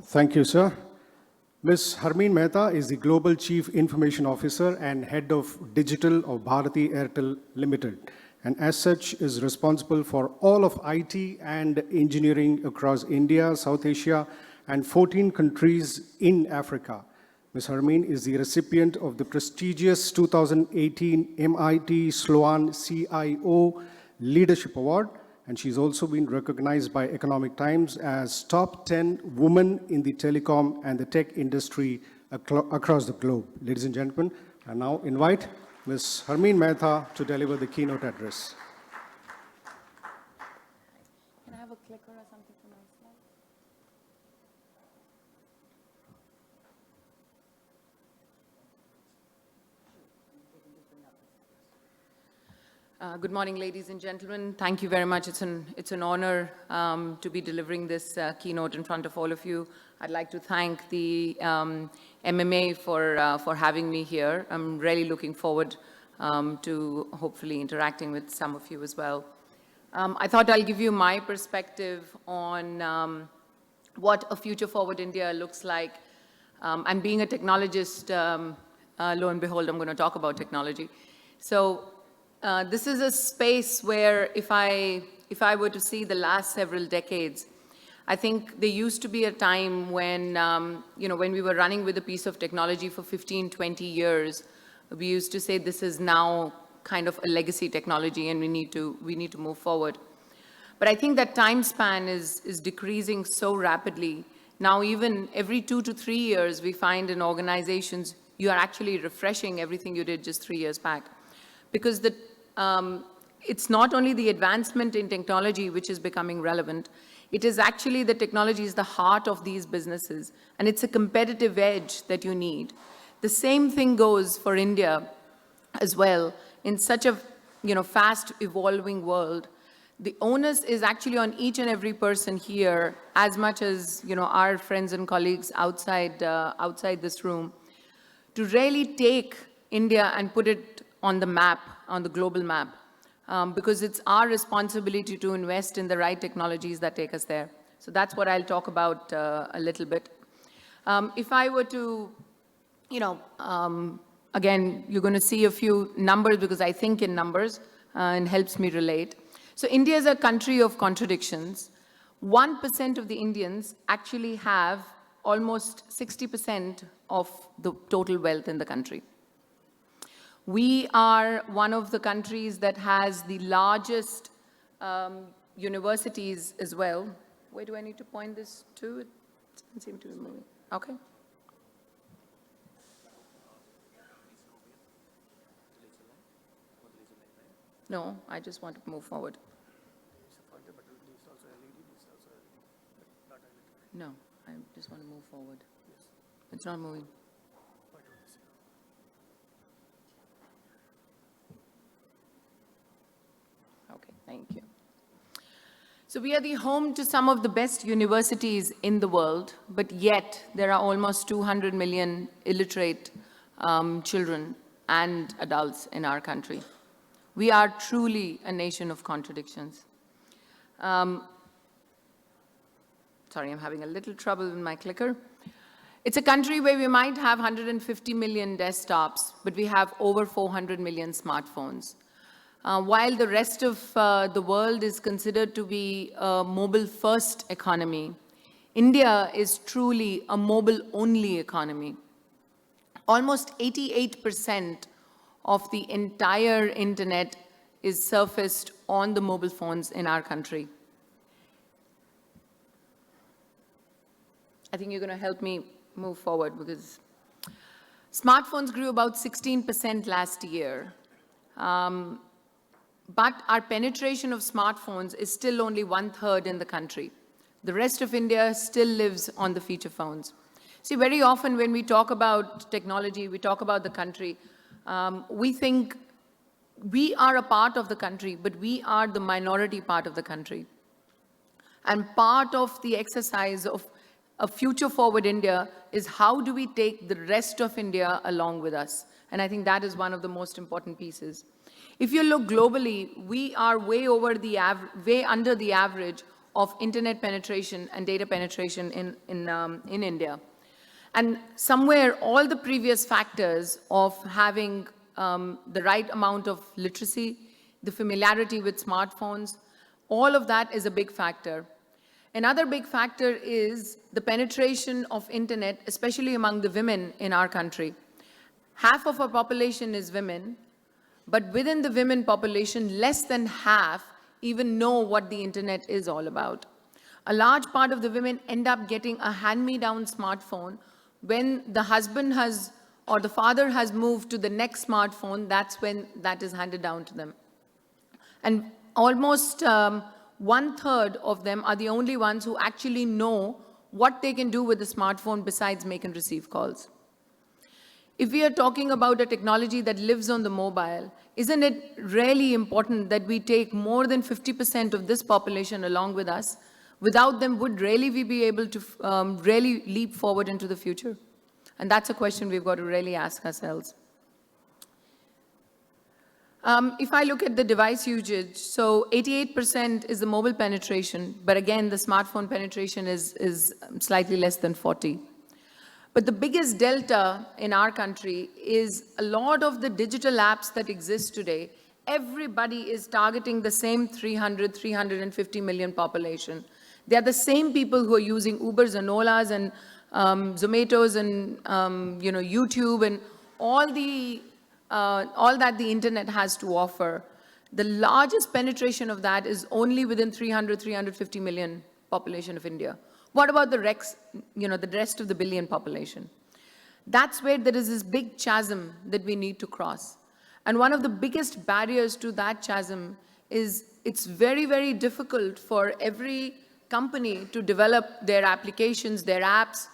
Thank you, sir. Ms. Harmeen Mehta is the Global Chief Information Officer and Head of Digital of Bharti Airtel Limited, and as such is responsible for all of IT and engineering across India, South Asia, and 14 countries in Africa. Ms. Harmeen is the recipient of the prestigious 2018 MIT Sloan CIO Leadership Award, and she's also been recognized by Economic Times as top 10 women in the telecom and the tech industry across the globe. Ladies and gentlemen, I now invite Ms. Harmeen Mehta to deliver the keynote address. Can I have a clicker or something for my slide? Good morning, ladies and gentlemen. Thank you very much. It's an honor to be delivering this keynote in front of all of you. I'd like to thank the MMA for having me here. I'm really looking forward to hopefully interacting with some of you as well. I thought I'll give you my perspective on what a future forward India looks like. And being a technologist, lo and behold, I'm going to talk about technology. So this is a space where if I were to see the last several decades, I think there used to be a time when, when we were running with a piece of technology for 15, 20 years, we used to say this is now kind of a legacy technology and we need to move forward. But I think that time span is decreasing so rapidly. Now even every 2 to 3 years, we find in organizations, you are actually refreshing everything you did just 3 years back. Because it's not only the advancement in technology which is becoming relevant, it is actually the technology is the heart of these businesses, and it's a competitive edge that you need. The same thing goes for India as well. In such a fast evolving world, the onus is actually on each and every person here, as much as our friends and colleagues outside this room, to really take India and put it on the map, on the global map. Because it's our responsibility to invest in the right technologies that take us there. So that's what I'll talk about a little bit. If I were to, again, you're going to see a few numbers because I think in numbers and helps me relate. So India is a country of contradictions. 1% of the Indians actually have almost 60% of the total wealth in the country. We are one of the countries that has the largest universities as well. Where do I need to point this to? It doesn't seem to be moving. Okay. No, I just want to move forward. No, I just want to move forward. It's not moving. Okay, thank you. So we are the home to some of the best universities in the world, but yet there are almost 200 million illiterate children and adults in our country. We are truly a nation of contradictions. Sorry, I'm having a little trouble with my clicker. It's a country where we might have 150 million desktops, but we have over 400 million smartphones. While the rest of the world is considered to be a mobile-first economy, India is truly a mobile-only economy. Almost 88% of the entire internet is surfaced on the mobile phones in our country. I think you're going to help me move forward because smartphones grew about 16% last year. But our penetration of smartphones is still only 1/3 in the country. The rest of India still lives on the feature phones. See, very often when we talk about technology, we talk about the country, we think we are a part of the country, but we are the minority part of the country. And part of the exercise of a future forward India is how do we take the rest of India along with us? And I think that is one of the most important pieces. If you look globally, we are way under the average of internet penetration and data penetration in India. And somewhere, all the previous factors of having the right amount of literacy, the familiarity with smartphones, all of that is a big factor. Another big factor is the penetration of internet, especially among the women in our country. Half of our population is women, but within the women population, less than half even know what the internet is all about. A large part of the women end up getting a hand-me-down smartphone when the husband has or the father has moved to the next smartphone. That's when that is handed down to them. And almost 1/3 of them are the only ones who actually know what they can do with the smartphone besides make and receive calls. If we are talking about a technology that lives on the mobile, isn't it really important that we take more than 50% of this population along with us? Without them, would really we be able to really leap forward into the future? And that's a question we've got to really ask ourselves. If I look at the device usage, so 88% is the mobile penetration, but again, the smartphone penetration is slightly less than 40. But the biggest delta in our country is a lot of the digital apps that exist today. Everybody is targeting the same 350 million population. They are the same people who are using Ubers and Olas and Zomatos and YouTube and all that the internet has to offer. The largest penetration of that is only within 350 million population of India. What about the rest of the billion population? That's where there is this big chasm that we need to cross. And one of the biggest barriers to that chasm is it's very, very difficult for every company to develop their applications, their apps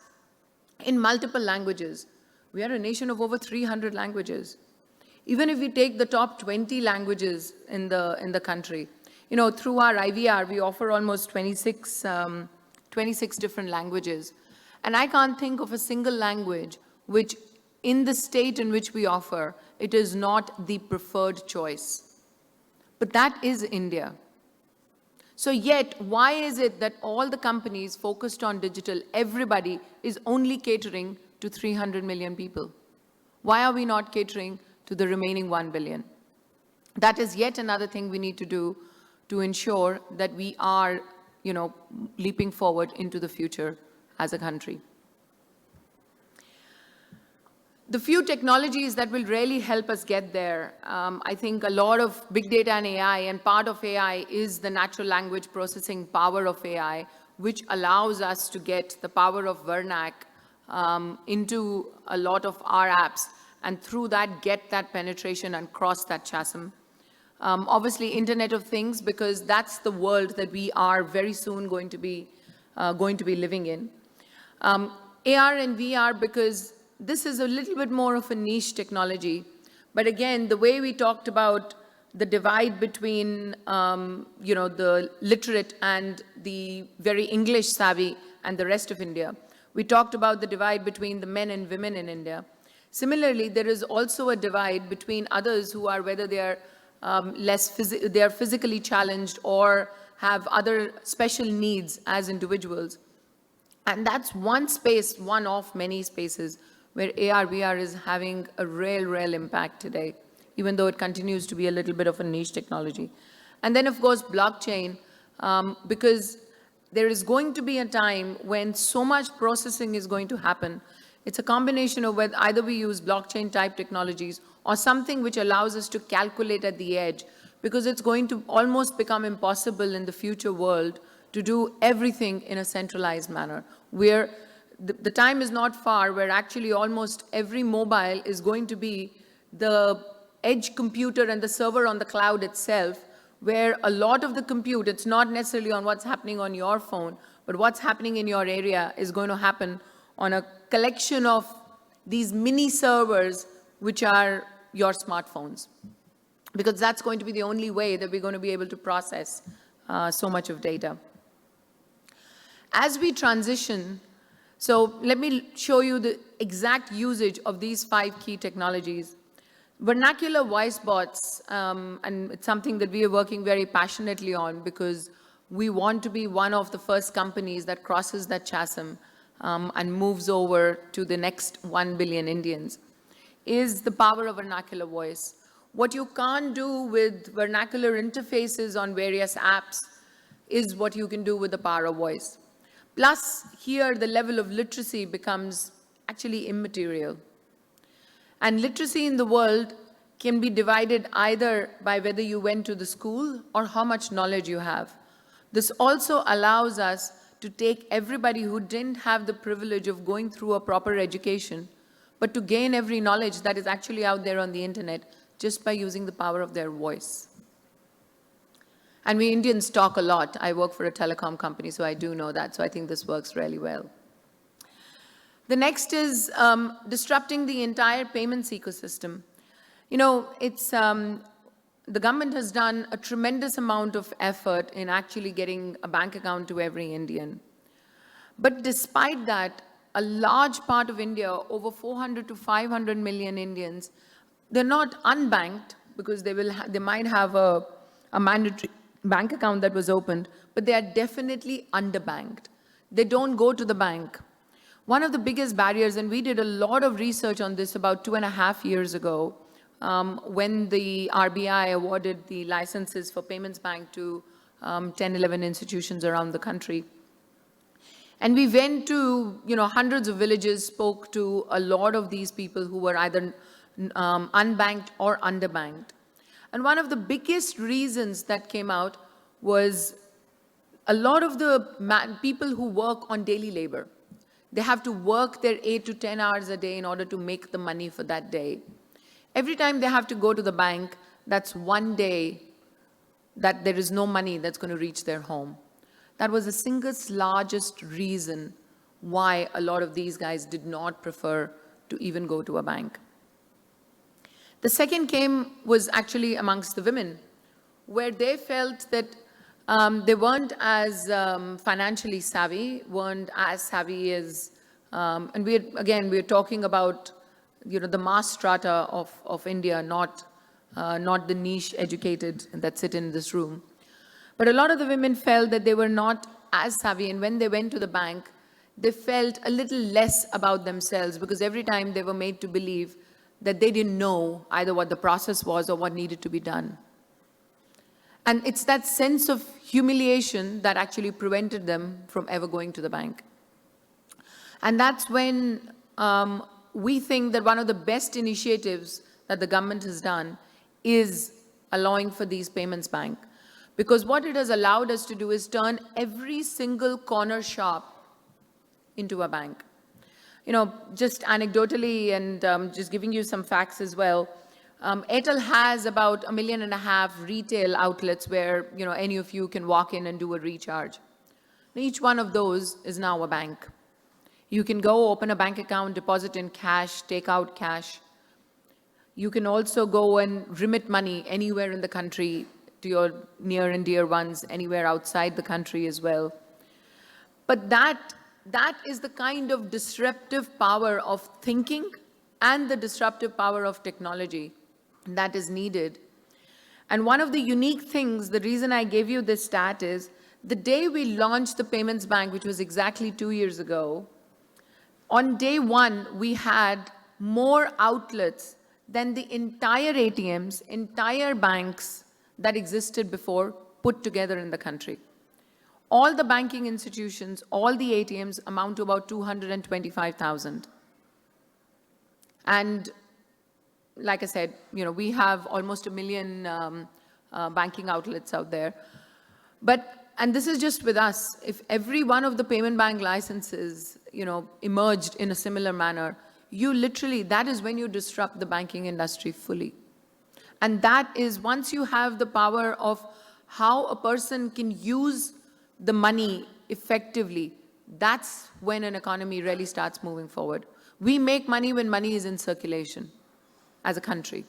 in multiple languages. We are a nation of over 300 languages. Even if we take the top 20 languages in the country, through our IVR, we offer almost 26 different languages. And I can't think of a single language which, in the state in which we offer, it is not the preferred choice. But that is India. So yet, why is it that all the companies focused on digital, everybody is only catering to 300 million people? Why are we not catering to the remaining 1 billion? That is yet another thing we need to do to ensure that we are, leaping forward into the future as a country. The few technologies that will really help us get there, I think a lot of big data and AI, and part of AI is the natural language processing power of AI, which allows us to get the power of Vernac into a lot of our apps, and through that get that penetration and cross that chasm. Obviously, Internet of Things, because that's the world that we are very soon going to be living in. AR and VR, because this is a little bit more of a niche technology. But again, the way we talked about the divide between, the literate and the very English savvy and the rest of India, we talked about the divide between the men and women in India. Similarly, there is also a divide between others who are, whether they are they are physically challenged or have other special needs as individuals. And that's one space, one of many spaces where AR, VR is having a real impact today, even though it continues to be a little bit of a niche technology. And then, of course, blockchain, because there is going to be a time when so much processing is going to happen. It's a combination of whether either we use blockchain-type technologies or something which allows us to calculate at the edge, because it's going to almost become impossible in the future world to do everything in a centralized manner, where the time is not far where actually almost every mobile is going to be the edge computer and the server on the cloud itself, where a lot of the compute, it's not necessarily on what's happening on your phone, but what's happening in your area is going to happen on a collection of these mini servers, which are your smartphones. Because that's going to be the only way that we're going to be able to process so much of data. As we transition, so let me show you the exact usage of these 5 key technologies. Vernacular voice bots, and it's something that we are working very passionately on, because we want to be one of the first companies that crosses that chasm and moves over to the next 1 billion Indians, is the power of vernacular voice. What you can't do with vernacular interfaces on various apps is what you can do with the power of voice. Plus, here the level of literacy becomes actually immaterial. And literacy in the world can be divided either by whether you went to the school or how much knowledge you have. This also allows us to take everybody who didn't have the privilege of going through a proper education, but to gain every knowledge that is actually out there on the internet just by using the power of their voice. And we Indians talk a lot. I work for a telecom company, so I do know that. So I think this works really well. The next is disrupting the entire payments ecosystem. You know, it's, the government has done a tremendous amount of effort in actually getting a bank account to every Indian. But despite that, a large part of India, over 400 to 500 million Indians, they're not unbanked because they might have a mandatory bank account that was opened, but they are definitely underbanked. They don't go to the bank. One of the biggest barriers, and we did a lot of research on this about 2.5 years ago, when the RBI awarded the licenses for Payments Bank to 10, 11 institutions around the country. And we went to, hundreds of villages, spoke to a lot of these people who were either unbanked or underbanked. And one of the biggest reasons that came out was a lot of the people who work on daily labor. They have to work their 8 to 10 hours a day in order to make the money for that day. Every time they have to go to the bank, that's one day that there is no money that's going to reach their home. That was the single largest reason why a lot of these guys did not prefer to even go to a bank. The second was actually amongst the women, where they felt that they weren't as financially savvy, weren't as savvy as, and we're talking about, the mass strata of India, not the niche educated that sit in this room. But a lot of the women felt that they were not as savvy, and when they went to the bank, they felt a little less about themselves because every time they were made to believe that they didn't know either what the process was or what needed to be done. And it's that sense of humiliation that actually prevented them from ever going to the bank. And that's when we think that one of the best initiatives that the government has done is allowing for these payments bank. Because what it has allowed us to do is turn every single corner shop into a bank. Just anecdotally and just giving you some facts as well, Airtel has about 1.5 million retail outlets where, any of you can walk in and do a recharge. Each one of those is now a bank. You can go open a bank account, deposit in cash, take out cash. You can also go and remit money anywhere in the country to your near and dear ones, anywhere outside the country as well. But that is the kind of disruptive power of thinking and the disruptive power of technology that is needed. And one of the unique things, the reason I gave you this stat is, the day we launched the Payments Bank, which was exactly 2 years ago, on day one, we had more outlets than the entire ATMs, entire banks that existed before put together in the country. All the banking institutions, all the ATMs amount to about 225,000. And like I said, we have almost 1 million banking outlets out there. And this is just with us. If every one of the payment bank licenses, emerged in a similar manner, that is when you disrupt the banking industry fully. And that is once you have the power of how a person can use the money effectively, that's when an economy really starts moving forward. We make money when money is in circulation as a country.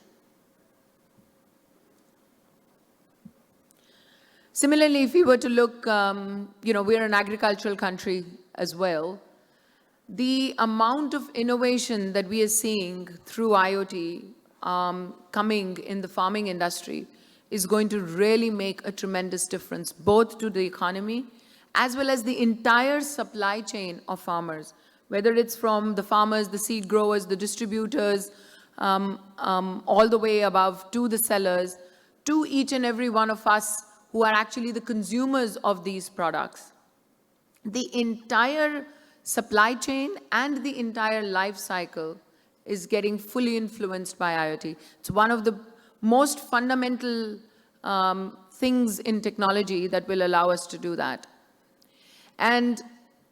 Similarly, if we were to look, we're an agricultural country as well. The amount of innovation that we are seeing through IoT coming in the farming industry is going to really make a tremendous difference, both to the economy as well as the entire supply chain of farmers, whether it's from the farmers, the seed growers, the distributors, all the way above to the sellers, to each and every one of us who are actually the consumers of these products. The entire supply chain and the entire life cycle is getting fully influenced by IoT. It's one of the most fundamental things in technology that will allow us to do that. And,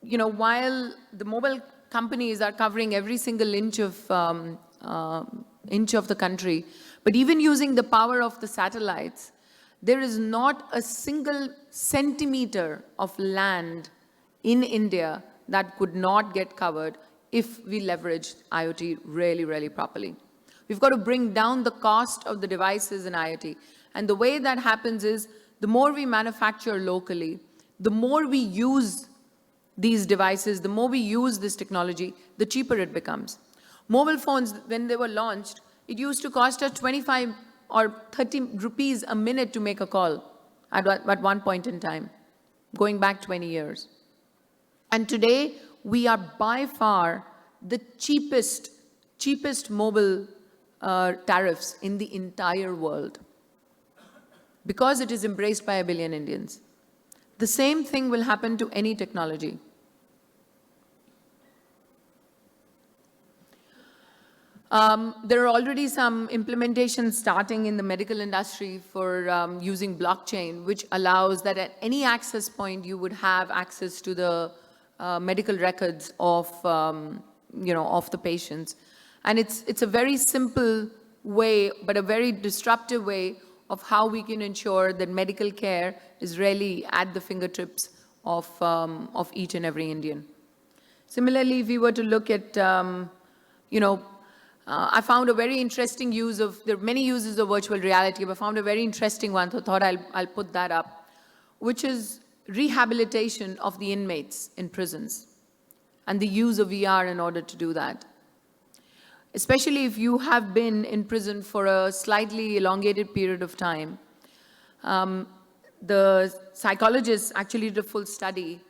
you know, while the mobile companies are covering every single inch of the country, but even using the power of the satellites, there is not a single centimeter of land in India that could not get covered if we leverage IoT really, really properly. We've got to bring down the cost of the devices in IoT. And the way that happens is the more we manufacture locally, the more we use these devices, the more we use this technology, the cheaper it becomes. Mobile phones, when they were launched, it used to cost us 25 or 30 rupees a minute to make a call at one point in time, going back 20 years. And today, we are by far the cheapest mobile tariffs in the entire world, because it is embraced by 1 billion Indians. The same thing will happen to any technology. There are already some implementations starting in the medical industry for using blockchain, which allows that at any access point you would have access to the medical records of, of the patients. And it's a very simple way, but a very disruptive way of how we can ensure that medical care is really at the fingertips of each and every Indian. Similarly, if we were to look at, I found a very interesting use of, there are many uses of virtual reality, but I found a very interesting one, so I thought I'll put that up, which is rehabilitation of the inmates in prisons and the use of VR in order to do that. Especially if you have been in prison for a slightly elongated period of time. The psychologists actually did a full study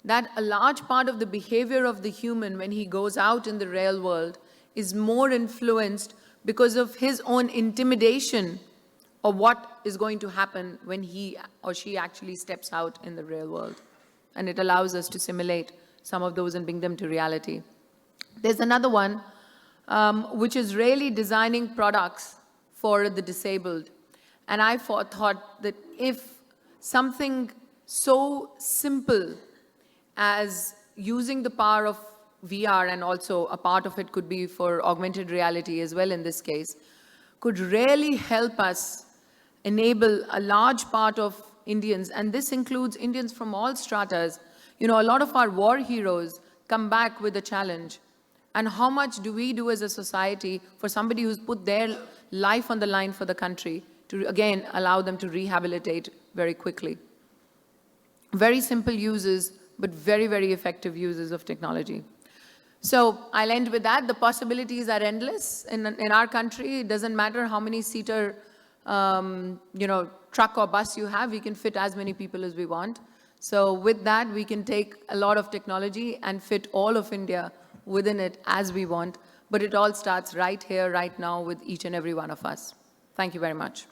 that a large part of the behavior of the human when he goes out in the real world is more influenced because of his own intimidation of what is going to happen when he or she actually steps out in the real world. And it allows us to simulate some of those and bring them to reality. There's another one, which is really designing products for the disabled. And I thought that if something so simple as using the power of VR, and also a part of it could be for augmented reality as well in this case, could really help us enable a large part of Indians, and this includes Indians from all stratas. You know, a lot of our war heroes come back with a challenge. And how much do we do as a society for somebody who's put their life on the line for the country to, again, allow them to rehabilitate very quickly? Very simple uses, but very, very effective uses of technology. So I'll end with that. The possibilities are endless in our country. It doesn't matter how many seater, truck or bus you have. We can fit as many people as we want. So with that, we can take a lot of technology and fit all of India within it as we want. But it all starts right here, right now, with each and every one of us. Thank you very much.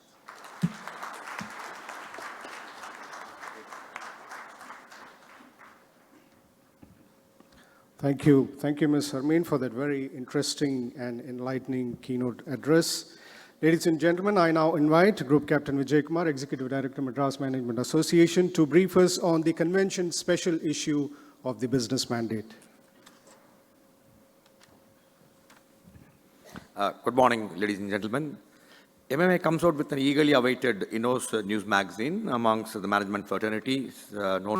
Thank you. Thank you, Ms. Harmeen, for that very interesting and enlightening keynote address. Ladies and gentlemen, I now invite Group Captain Vijay Kumar, Executive Director, Madras Management Association, to brief us on the convention special issue of the business mandate. Good morning, ladies and gentlemen. MMA comes out with an eagerly awaited Innos news magazine amongst the management fraternity, known